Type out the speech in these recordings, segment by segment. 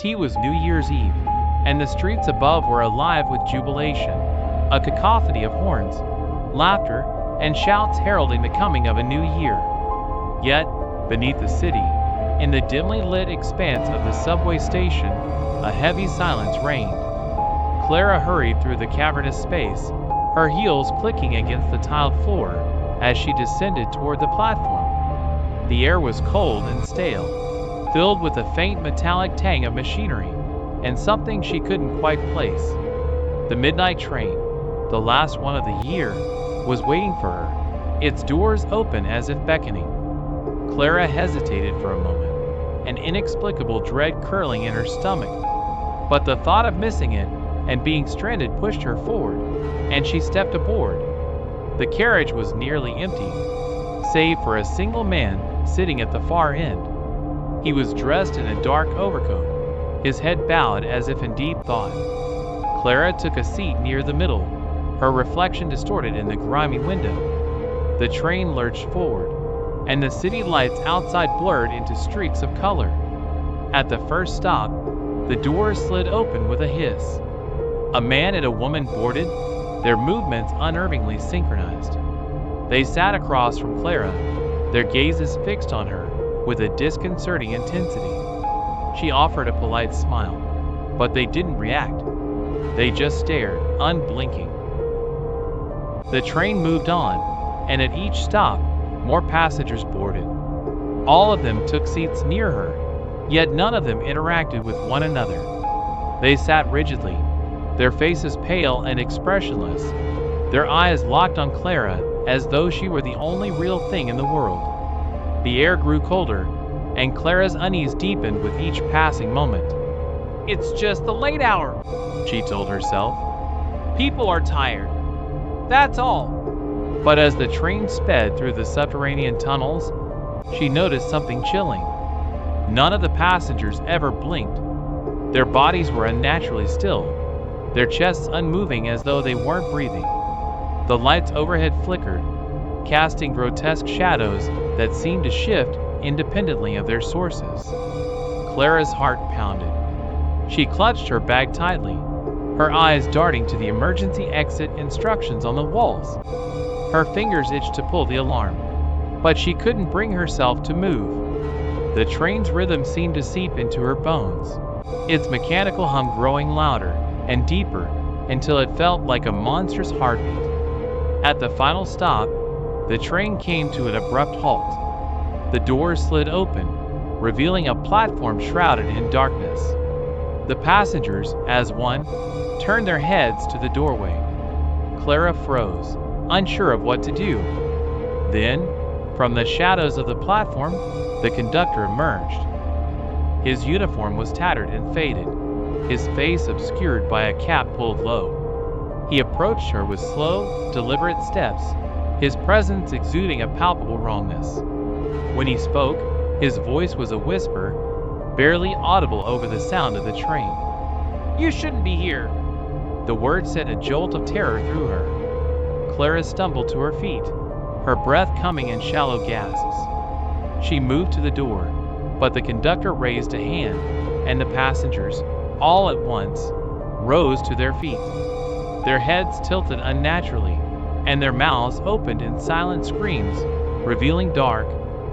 T was New Year's Eve, and the streets above were alive with jubilation, a cacophony of horns, laughter, and shouts heralding the coming of a new year. Yet, beneath the city, in the dimly lit expanse of the subway station, a heavy silence reigned. Clara hurried through the cavernous space, her heels clicking against the tiled floor as she descended toward the platform. The air was cold and stale, filled with a faint metallic tang of machinery, and something she couldn't quite place. The midnight train, the last one of the year, was waiting for her, its doors open as if beckoning. Clara hesitated for a moment, an inexplicable dread curling in her stomach. But the thought of missing it and being stranded pushed her forward, and she stepped aboard. The carriage was nearly empty, save for a single man sitting at the far end. He was dressed in a dark overcoat, his head bowed as if in deep thought. Clara took a seat near the middle, her reflection distorted in the grimy window. The train lurched forward, and the city lights outside blurred into streaks of color. At the first stop, the doors slid open with a hiss. A man and a woman boarded, their movements unnervingly synchronized. They sat across from Clara, their gazes fixed on her with a disconcerting intensity. She offered a polite smile, but they didn't react. They just stared, unblinking. The train moved on, and at each stop, more passengers boarded. All of them took seats near her, yet none of them interacted with one another. They sat rigidly, their faces pale and expressionless, their eyes locked on Clara as though she were the only real thing in the world. The air grew colder, and Clara's unease deepened with each passing moment. "It's just the late hour," she told herself. "People are tired. That's all." But as the train sped through the subterranean tunnels, she noticed something chilling. None of the passengers ever blinked. Their bodies were unnaturally still, their chests unmoving as though they weren't breathing. The lights overhead flickered, casting grotesque shadows that seemed to shift independently of their sources. Clara's heart pounded. She clutched her bag tightly, her eyes darting to the emergency exit instructions on the walls. Her fingers itched to pull the alarm, but she couldn't bring herself to move. The train's rhythm seemed to seep into her bones, its mechanical hum growing louder and deeper until it felt like a monstrous heartbeat. At the final stop, the train came to an abrupt halt. The doors slid open, revealing a platform shrouded in darkness. The passengers, as one, turned their heads to the doorway. Clara froze, unsure of what to do. Then, from the shadows of the platform, the conductor emerged. His uniform was tattered and faded, his face obscured by a cap pulled low. He approached her with slow, deliberate steps, his presence exuding a palpable wrongness. When he spoke, his voice was a whisper, barely audible over the sound of the train. "You shouldn't be here." The word sent a jolt of terror through her. Clara stumbled to her feet, her breath coming in shallow gasps. She moved to the door, but the conductor raised a hand, and the passengers, all at once, rose to their feet. Their heads tilted unnaturally, and their mouths opened in silent screams, revealing dark,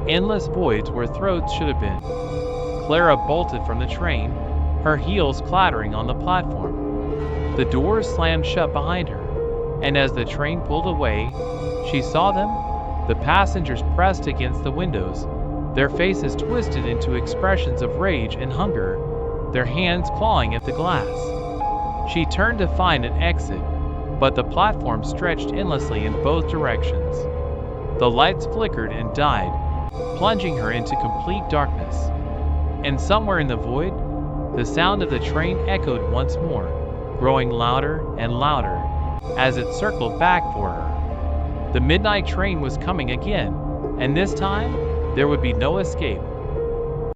endless voids where throats should have been. Clara bolted from the train, her heels clattering on the platform. The doors slammed shut behind her, and as the train pulled away, she saw them, the passengers pressed against the windows, their faces twisted into expressions of rage and hunger, their hands clawing at the glass. She turned to find an exit, but the platform stretched endlessly in both directions. The lights flickered and died, plunging her into complete darkness. And somewhere in the void, the sound of the train echoed once more, growing louder and louder as it circled back for her. The midnight train was coming again, and this time, there would be no escape.